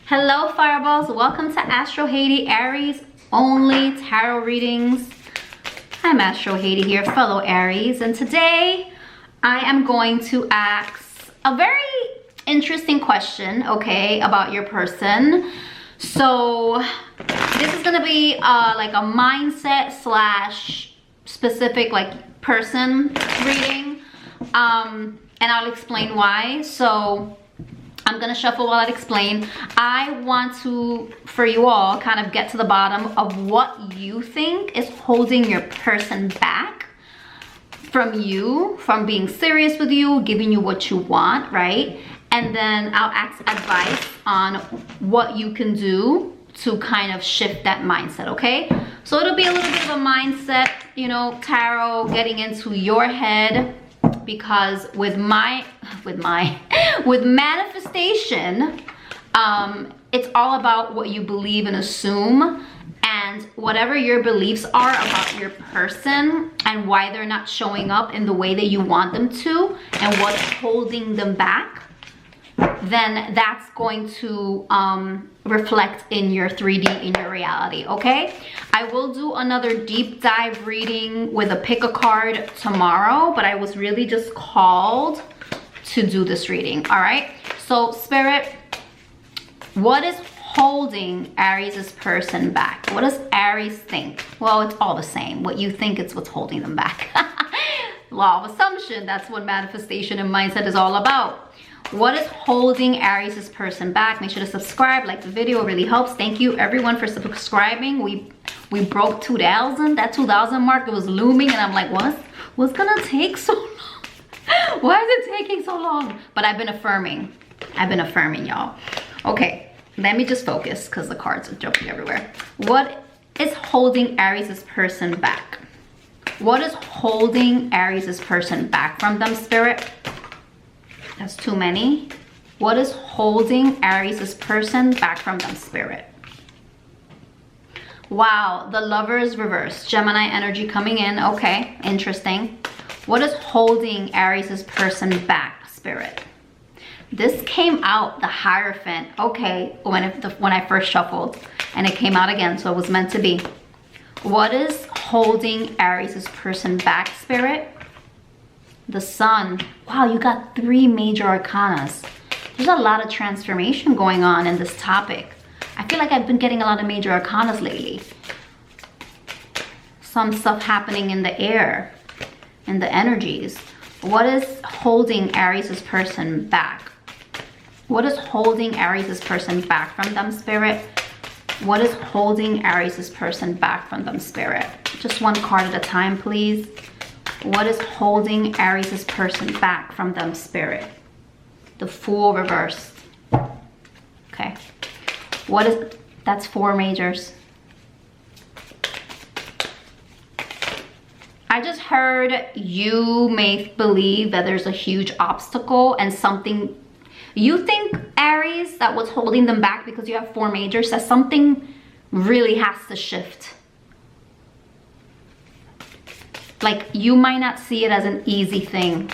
Hello Fireballs, welcome to Astro Haiti Aries only tarot readings. I'm Astro Haiti here, fellow Aries, and today I am going to ask a very interesting question, okay, about your person. So this is gonna be like a mindset slash specific like person reading, and I'll explain why. So I'm gonna shuffle while I explain. I want to, for you all, kind of get to the bottom of what you think is holding your person back from you, from being serious with you, giving you what you want, right? And then I'll ask advice on what you can do to kind of shift that mindset, okay? So it'll be a little bit of a mindset, you know, tarot, getting into your head, because with manifestation, it's all about what you believe and assume, and whatever your beliefs are about your person and why they're not showing up in the way that you want them to and what's holding them back, then that's going to reflect in your 3D, in your reality, okay? I will do another deep dive reading with a pick a card tomorrow, but I was really just called to do this reading, all right? So Spirit, what is holding Aries' person back? What does Aries think? Well, it's all the same. What you think is what's holding them back. Law of assumption, that's what manifestation and mindset is all about. What is holding Aries' person back? Make sure to subscribe, like the video, it really helps. Thank you everyone for subscribing. We broke 2,000, that 2,000 mark, it was looming, and I'm like, what's gonna take so long? Why is it taking so long? But I've been affirming, y'all. Okay, let me just focus because the cards are jumping everywhere. What is holding Aries' person back? What is holding Aries' person back from them, Spirit? That's too many. What is holding Aries' person back from them, Spirit? Wow, the Lovers reversed. Gemini energy coming in. Okay, interesting. What is holding Aries' person back, Spirit? This came out, the Hierophant. Okay, when I first shuffled, and it came out again, so it was meant to be. What is holding Aries' person back, Spirit? The Sun. Wow, you got 3 major arcanas. There's a lot of transformation going on in this topic. I feel like I've been getting a lot of major arcanas lately. Some stuff happening in the air, in the energies. What is holding Aries' person back? What is holding Aries' person back from them, Spirit? What is holding Aries' person back from them, Spirit? Just one card at a time, please. What is holding Aries' person back from them, Spirit? The Fool reversed. Okay. What is, that's 4 majors. I just heard you may believe that there's a huge obstacle and something, you think, Aries, that what's holding them back because you have 4 majors, that something really has to shift. Like, you might not see it as an easy thing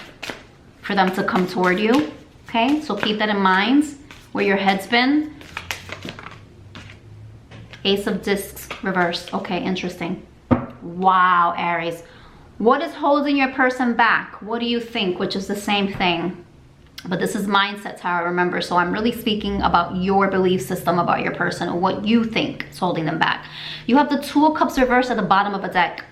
for them to come toward you, okay? So keep that in mind, where your head's been. Ace of Discs reversed. Okay, interesting. Wow, Aries. What is holding your person back? What do you think? Which is the same thing. But this is mindset tarot, remember? So I'm really speaking about your belief system about your person and what you think is holding them back. You have the 2 of Cups reversed at the bottom of a deck.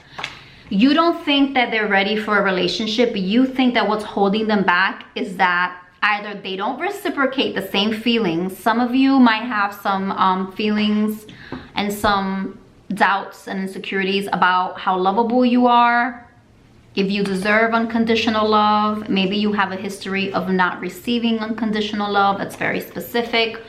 You don't think that they're ready for a relationship. You think that what's holding them back is that either they don't reciprocate the same feelings. Some of you might have some feelings and some doubts and insecurities about how lovable you are, if you deserve unconditional love. Maybe you have a history of not receiving unconditional love. That's very specific.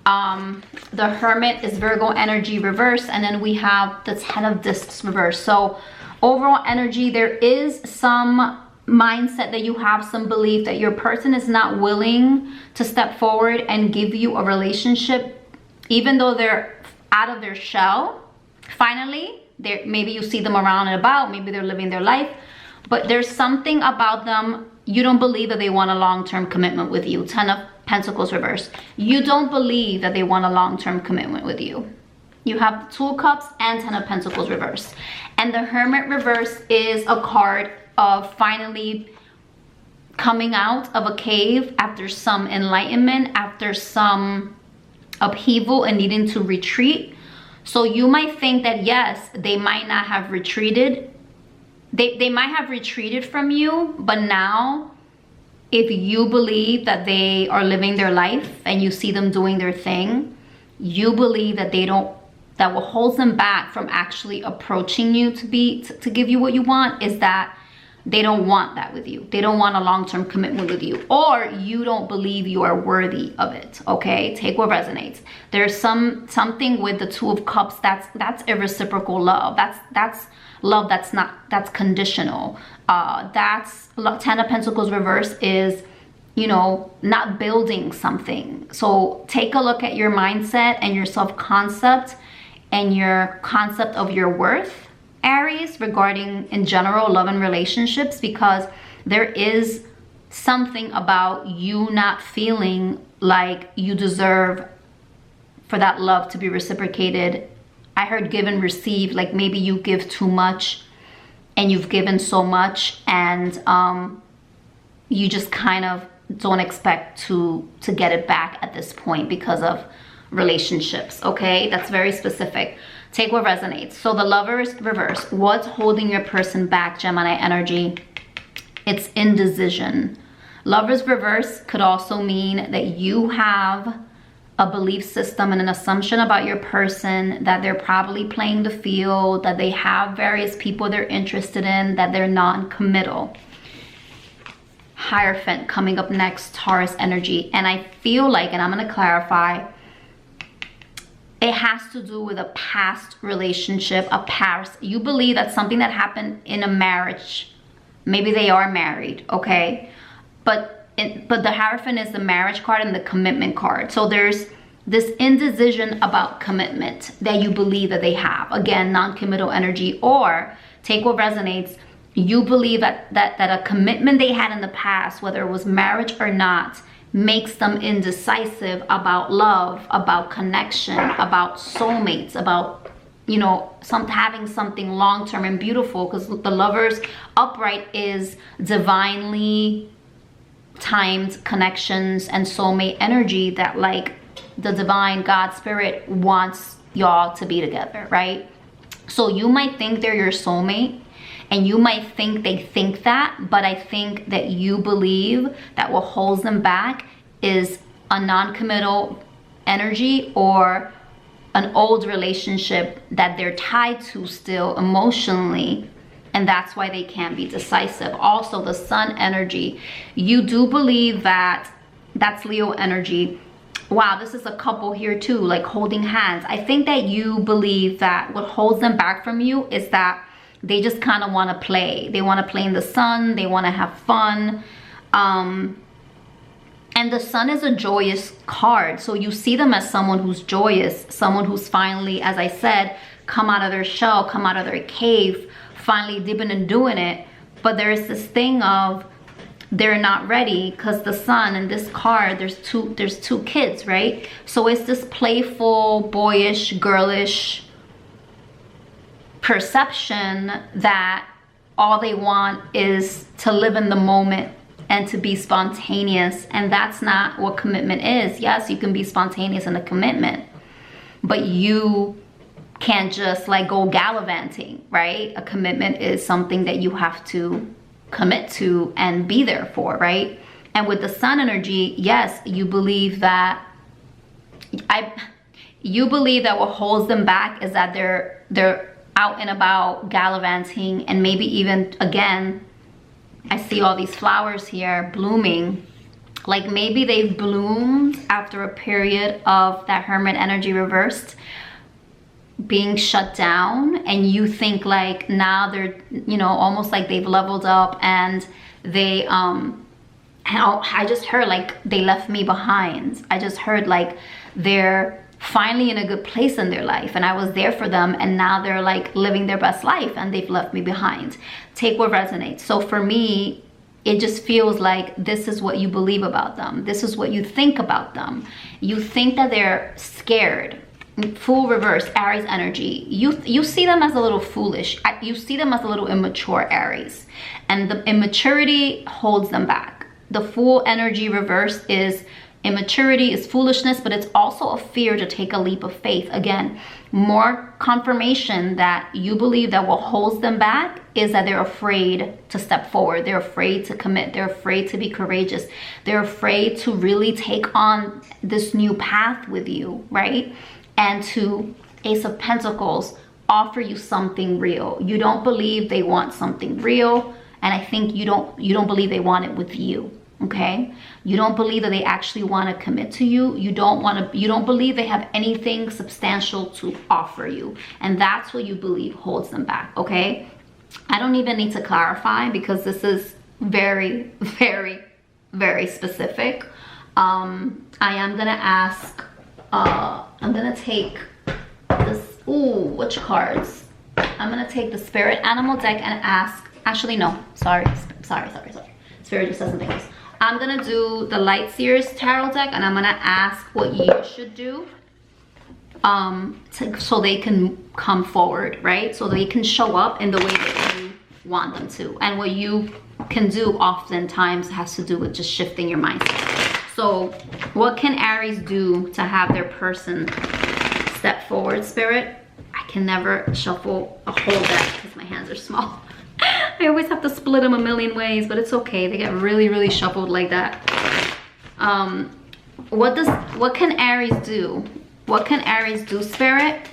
The Hermit is Virgo energy reverse, and then we have the 10 of Discs reverse. So overall energy, there is some mindset that you have, some belief that your person is not willing to step forward and give you a relationship, even though they're out of their shell. Finally, maybe you see them around and about, maybe they're living their life, but there's something about them, you don't believe that they want a long-term commitment with you. 10 Pentacles reverse. You don't believe that they want a long-term commitment with you. You have the Two of Cups and Ten of Pentacles reverse. And the Hermit reverse is a card of finally coming out of a cave after some enlightenment, after some upheaval and needing to retreat. So you might think that yes, they might not have retreated. They might have retreated from you, but now if you believe that they are living their life and you see them doing their thing, you believe that that what holds them back from actually approaching you to give you what you want is that they don't want that with you. They don't want a long-term commitment with you, or you don't believe you are worthy of it. Okay, take what resonates. There's something with the Two of Cups that's a reciprocal love. That's love that's conditional. That's Ten of Pentacles reverse is, you know, not building something. So take a look at your mindset and your self-concept and your concept of your worth, Aries, regarding in general love and relationships, because there is something about you not feeling like you deserve for that love to be reciprocated. I heard give and receive, like maybe you give too much and you've given so much, and you just kind of don't expect to get it back at this point because of relationships. Okay, that's very specific. Take what resonates. So the Lovers reverse, what's holding your person back, Gemini energy? It's indecision. Lovers reverse could also mean that you have a belief system and an assumption about your person, that they're probably playing the field, that they have various people they're interested in, that they're non-committal. Hierophant coming up next, Taurus energy. And I feel like, and I'm going to clarify, it has to do with a past relationship, you believe that something that happened in a marriage. Maybe they are married, okay? But the Hierophant is the marriage card and the commitment card. So there's this indecision about commitment that you believe that they have. Again, non-committal energy. Or take what resonates. You believe that a commitment they had in the past, whether it was marriage or not, makes them indecisive about love, about connection, about soulmates, about, you know, having something long-term and beautiful. Because the Lovers upright is divinely timed connections and soulmate energy, that like the divine God spirit wants y'all to be together, right? So you might think they're your soulmate, and you might think they think that, but I think that you believe that what holds them back is a non-committal energy or an old relationship that they're tied to still emotionally, and that's why they can't be decisive. Also, the Sun energy, you do believe that that's Leo energy. Wow, this is a couple here too, like holding hands. I think that you believe that what holds them back from you is that they just kind of want to play. They want to play in the sun. They want to have fun. And the Sun is a joyous card. So you see them as someone who's joyous, someone who's finally, as I said, come out of their shell, come out of their cave, finally dipping and doing it. But there is this thing of they're not ready, because the Sun in this card, there's two kids, right? So it's this playful, boyish, girlish perception that all they want is to live in the moment and to be spontaneous, and that's not what commitment is. Yes, you can be spontaneous in a commitment, but you can't just like go gallivanting, right? A commitment is something that you have to commit to and be there for, right? And with the Sun energy, yes, you believe that what holds them back is that they're out and about gallivanting, and maybe even, again, I see all these flowers here blooming, like maybe they've bloomed after a period of that Hermit energy reversed, being shut down, and you think like now they're, you know, almost like they've leveled up, and they I just heard like they left me behind. I just heard like they're finally in a good place in their life, and I was there for them, and now they're like living their best life and they've left me behind. Take what resonates. So for me, It just feels like this is what you believe about them. This is what you think about them. You think that they're scared. Fool reverse, Aries energy. You see them as a little foolish. You see them as a little immature, Aries. And the immaturity holds them back. The Fool energy reverse is immaturity, is foolishness, but it's also a fear to take a leap of faith. Again, more confirmation that you believe that what holds them back is that they're afraid to step forward. They're afraid to commit. They're afraid to be courageous. They're afraid to really take on this new path with you, right? And to, Ace of Pentacles, offer you something real. You don't believe they want something real, and I think you don't believe they want it with you. Okay, you don't believe that they actually want to commit to you. You don't believe they have anything substantial to offer you, and that's what you believe holds them back. Okay, I don't even need to clarify because this is very, very, very specific. I am gonna ask. I'm gonna take this. Ooh, which cards? I'm gonna take the Spirit Animal deck and ask. Actually, no. Sorry. Spirit just says something else. I'm gonna do the Light Seers Tarot deck, and I'm gonna ask what you should do so they can come forward, right? So they can show up in the way that you want them to. And what you can do oftentimes has to do with just shifting your mindset. So what can Aries do to have their person step forward, Spirit? I can never shuffle a whole deck because my hands are small. I always have to split them a million ways, but it's okay. They get really, really shuffled like that. What can Aries do? What can Aries do, Spirit,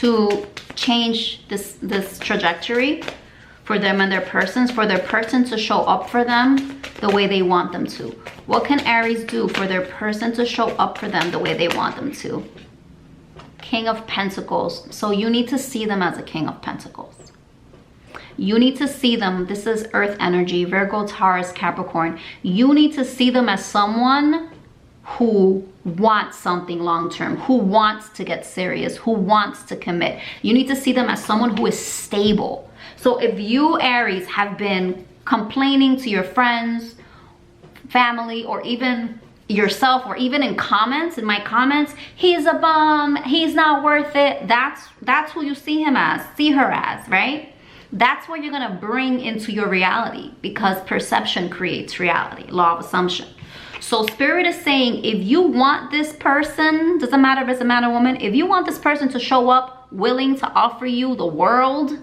to change this trajectory for them and their persons, for their person to show up for them the way they want them to? What can Aries do for their person to show up for them the way they want them to? King of Pentacles. So you need to see them as a King of Pentacles. You need to see them, this is Earth energy, Virgo, Taurus, Capricorn. You need to see them as someone who wants something long-term, who wants to get serious, who wants to commit. You need to see them as someone who is stable. So if you, Aries, have been complaining to your friends, family, or even yourself, or even in comments, in my comments, he's a bum, he's not worth it, that's who you see him as, see her as, right? That's what you're gonna bring into your reality, because perception creates reality, law of assumption. So Spirit is saying, if you want this person, doesn't matter if it's a man or woman, if you want this person to show up willing to offer you the world,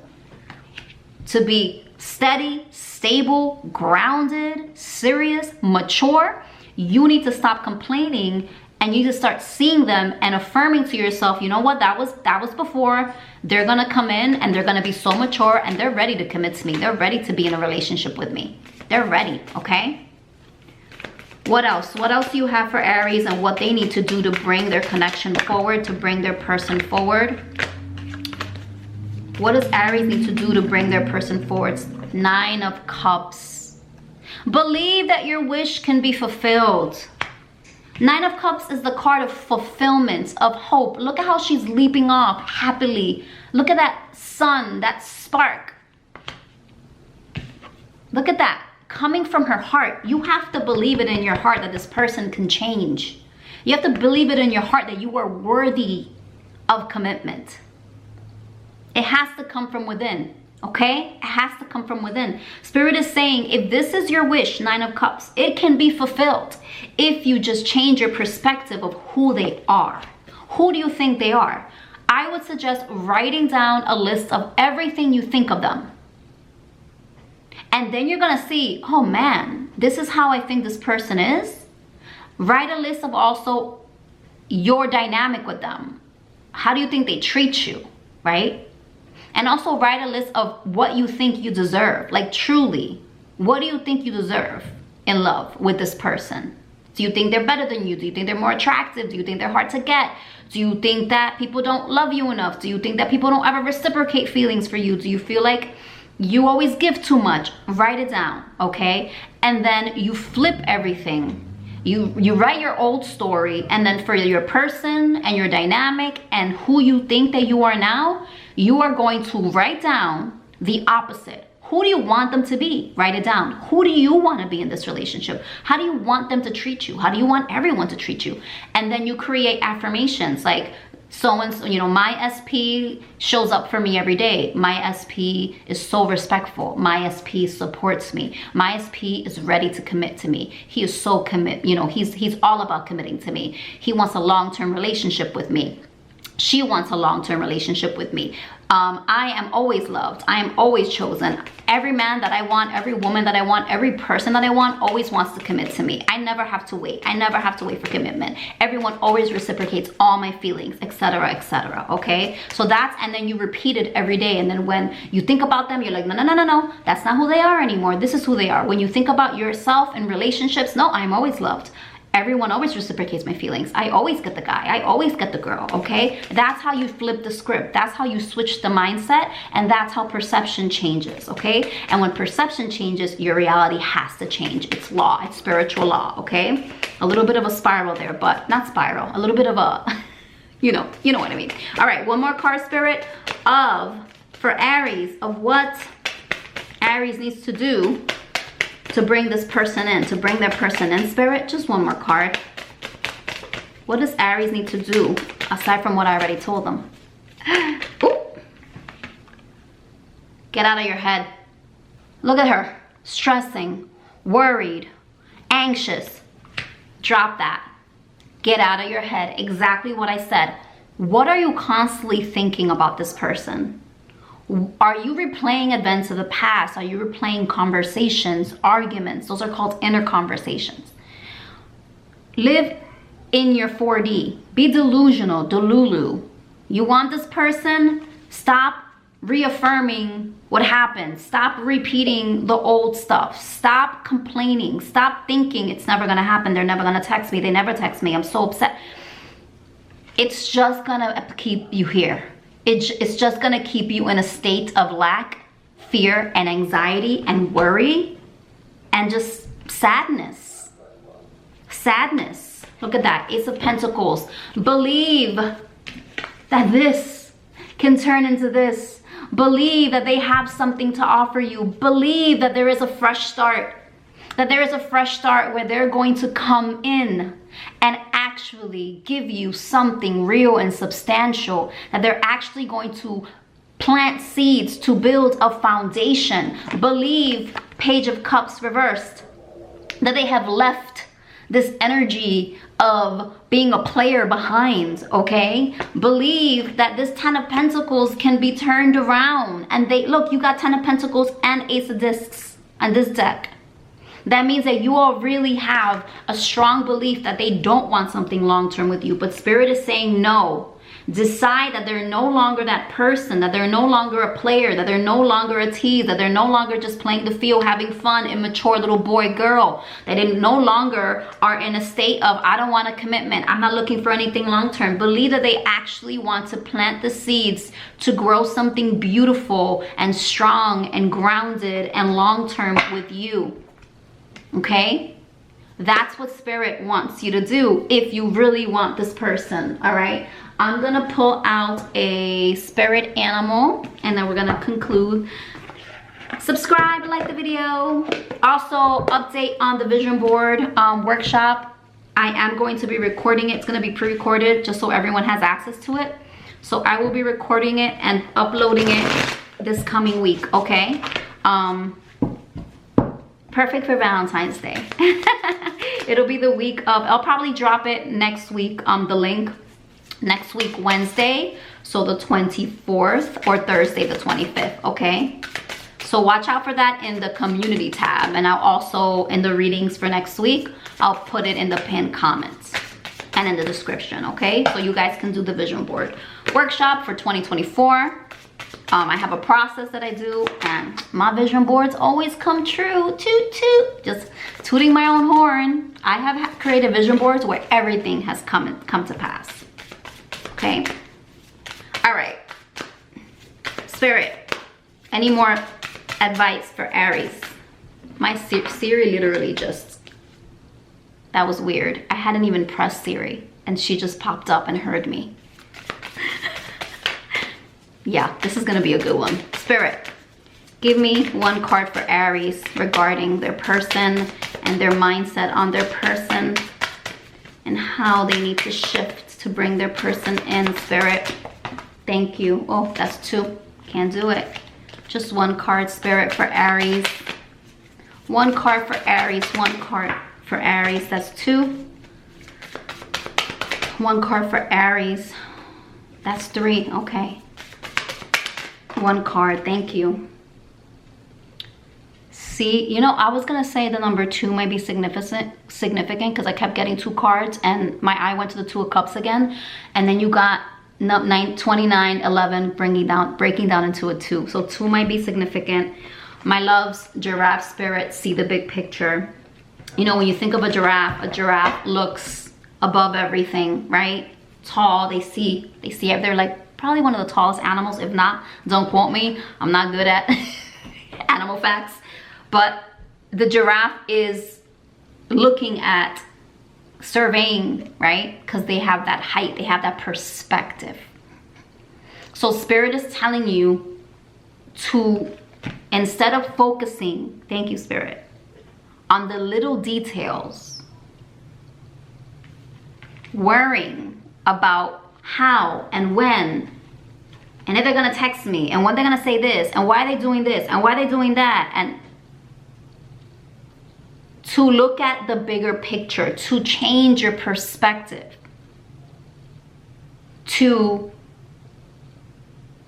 to be steady, stable, grounded, serious, mature, you need to stop complaining, and you need to start seeing them and affirming to yourself, you know what, that was before. They're gonna come in and they're gonna be so mature and they're ready to commit to me. They're ready to be in a relationship with me. They're ready, okay? What else? What else do you have for Aries and what they need to do to bring their connection forward, to bring their person forward? What does Aries need to do to bring their person forward? 9 of Cups. Believe that your wish can be fulfilled. 9 of Cups is the card of fulfillment, of hope. Look at how she's leaping off happily. Look at that sun, that spark. Look at that, coming from her heart. You have to believe it in your heart that this person can change. You have to believe it in your heart that you are worthy of commitment. It has to come from within. Okay, it has to come from within. Spirit is saying, if this is your wish, 9 of Cups, it can be fulfilled if you just change your perspective of who they are. Who do you think they are? I would suggest writing down a list of everything you think of them. And then you're gonna see, oh man, this is how I think this person is. Write a list of also your dynamic with them. How do you think they treat you, right? And also write a list of what you think you deserve. Like truly, what do you think you deserve in love with this person? Do you think they're better than you? Do you think they're more attractive? Do you think they're hard to get? Do you think that people don't love you enough? Do you think that people don't ever reciprocate feelings for you? Do you feel like you always give too much? Write it down, okay? And then you flip everything. You write your old story, and then for your person and your dynamic and who you think that you are now, you are going to write down the opposite, Who do you want them to be? Write it down. Who do you want to be in this relationship? How do you want them to treat you? How do you want everyone to treat you? And then you create affirmations like, so and so, you know, my SP shows up for me every day. My SP is so respectful. My SP supports me. My SP is ready to commit to me. He is so you know, he's all about committing to me. He wants a long-term relationship with me. She wants a long-term relationship with me. I am always loved. I am always chosen. Every man that I want, every woman that I want, every person that I want always wants to commit to me. I never have to wait. I never have to wait for commitment. Everyone always reciprocates all my feelings, etc., etc. Okay? So that's, and then you repeat it every day. And then when you think about them, you're like, no, no, no, no, no. That's not who they are anymore. This is who they are. When you think about yourself in relationships, no, I'm always loved. Everyone always reciprocates my feelings. I always get the guy. I always get the girl, okay? That's how you flip the script. That's how you switch the mindset, and that's how perception changes, okay? And when perception changes, your reality has to change. It's law. It's spiritual law, okay? A little bit of a spiral there, but not spiral. A little bit of a, you know what I mean. All right, one more card, Spirit, for Aries, of what Aries needs to do to bring this person in, to bring their person in, Spirit. Just one more card. What does Aries need to do aside from what I already told them? Ooh. Get out of your head. Look at her, stressing, worried, anxious. Drop that. Get out of your head. Exactly what I said. What are you constantly thinking about this person? Are you replaying events of the past? Are you replaying conversations, arguments? Those are called inner conversations. Live in your 4D. Be delusional, delulu. You want this person? Stop reaffirming what happened. Stop repeating the old stuff. Stop complaining. Stop thinking it's never gonna happen. They're never gonna text me. They never text me. I'm so upset. It's just gonna keep you here. It's just gonna keep you in a state of lack, fear, and anxiety, and worry, and just sadness. Sadness. Look at that, Ace of Pentacles. Believe that this can turn into this. Believe that they have something to offer you. Believe that there is a fresh start. That there is a fresh start where they're going to come in and actually give you something real and substantial, that they're actually going to plant seeds to build a foundation. Believe, Page of Cups reversed, that they have left this energy of being a player behind, okay? Believe that this 10 of Pentacles can be turned around. And they, look, you got 10 of Pentacles and Ace of Discs on this deck. That means that you all really have a strong belief that they don't want something long-term with you. But Spirit is saying no. Decide that they're no longer that person, that they're no longer a player, that they're no longer a tease, that they're no longer just playing the field, having fun, immature little boy, girl. That they no longer are in a state of, I don't want a commitment. I'm not looking for anything long-term. Believe that they actually want to plant the seeds to grow something beautiful and strong and grounded and long-term with you. Okay, that's what Spirit wants you to do if you really want this person. All right, I'm gonna pull out a spirit animal and then we're gonna conclude. Subscribe, like the video. Also, update on the vision board workshop. I am going to be recording it. It's gonna be pre-recorded just so everyone has access to it. So I will be recording it and uploading it this coming week, okay? Perfect for Valentine's Day. It'll be the week of, I'll probably drop it next week, the link next week, Wednesday. So the 24th or Thursday, the 25th, okay? So watch out for that in the community tab. And I'll also, in the readings for next week, I'll put it in the pinned comments and in the description, okay? So you guys can do the vision board workshop for 2024. I have a process that I do and my vision boards always come true. Toot toot, just tooting my own horn. I have created vision boards where everything has come to pass. Okay. All right. Spirit, any more advice for Aries? My Siri literally just, that was weird. I hadn't even pressed Siri and she just popped up and heard me. Yeah, this is gonna be a good one. Spirit, Give me one card for Aries regarding their person and their mindset on their person and how they need to shift to bring their person in, Spirit. Thank you. Oh, that's 2. Can't do it. Just one card, Spirit, for Aries. One card for Aries. One card for Aries. That's 2. One card for Aries. That's 3. Okay. One card. Thank you. See, you know, I was gonna say the number 2 might be significant because I kept getting 2 cards and my eye went to the 2 of Cups again, and then you got 9, 29, 11 breaking down into a 2. So 2 might be significant. My loves, giraffe spirit, see the big picture. You know, when you think of a giraffe looks above everything, right? Tall. They see. They're like probably one of the tallest animals. If not, don't quote me. I'm not good at animal facts. But the giraffe is looking at, surveying, right? Because they have that height, they have that perspective. So Spirit is telling you to, instead of focusing, thank you, Spirit, on the little details, worrying about how and when, and if they're gonna text me, and when they're gonna say this, and why are they doing this, and why are they doing that, and to look at the bigger picture, to change your perspective, to,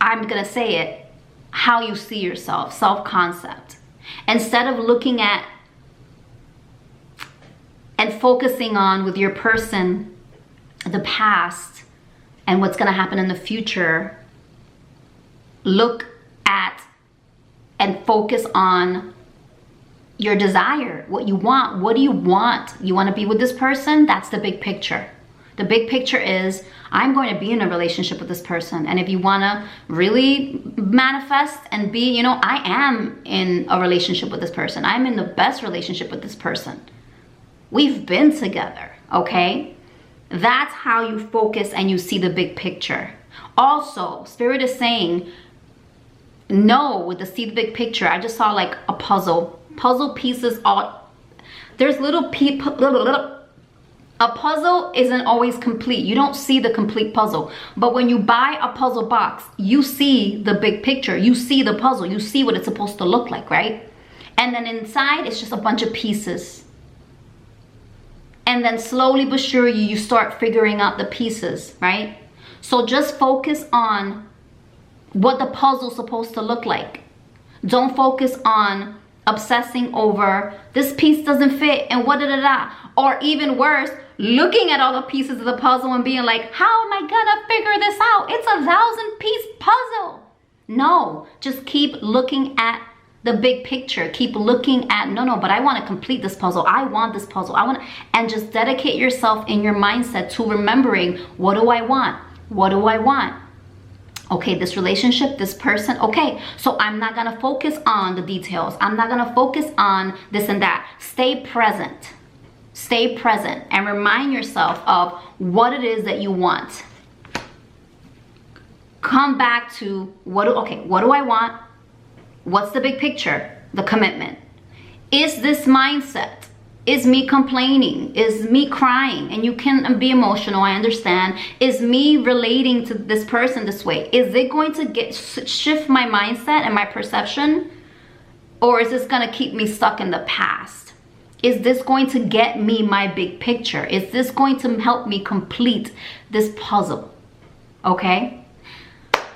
I'm gonna say it, how you see yourself, self-concept. Instead of looking at and focusing on with your person the past and what's gonna happen in the future, look at and focus on your desire, what you want. What do you want? You want to be with this person? That's the big picture. The big picture is, I'm going to be in a relationship with this person. And if you want to really manifest and be, you know, I am in a relationship with this person. I'm in the best relationship with this person. We've been together, okay? That's how you focus and you see the big picture. Also, Spirit is saying, no, with the see the big picture, I just saw like a puzzle pieces. All there's little people, a puzzle isn't always complete. You don't see the complete puzzle, but when you buy a puzzle box, you see the big picture, you see the puzzle, you see what it's supposed to look like, right? And then inside it's just a bunch of pieces, and then slowly but surely you start figuring out the pieces, right? So just focus on what the puzzle's supposed to look like. Don't focus on obsessing over this piece doesn't fit and what or even worse, looking at all the pieces of the puzzle and being like, how am I gonna figure this out? It's a 1,000-piece puzzle. No, just keep looking at the big picture. Keep looking at, no, but I want to complete this puzzle. I want this puzzle. And just dedicate yourself in your mindset to remembering, what do I want? What do I want? Okay, this relationship, this person, okay, so I'm not gonna focus on the details. I'm not gonna focus on this and that. Stay present and remind yourself of what it is that you want. Come back to, what do I want? What's the big picture? The commitment. Is this mindset? Is me complaining? Is me crying? And you can be emotional, I understand. Is me relating to this person this way? Is it going to shift my mindset and my perception? Or is this gonna keep me stuck in the past? Is this going to get me my big picture? Is this going to help me complete this puzzle? Okay?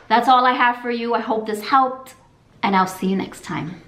That's all I have for you. I hope this helped, and I'll see you next time.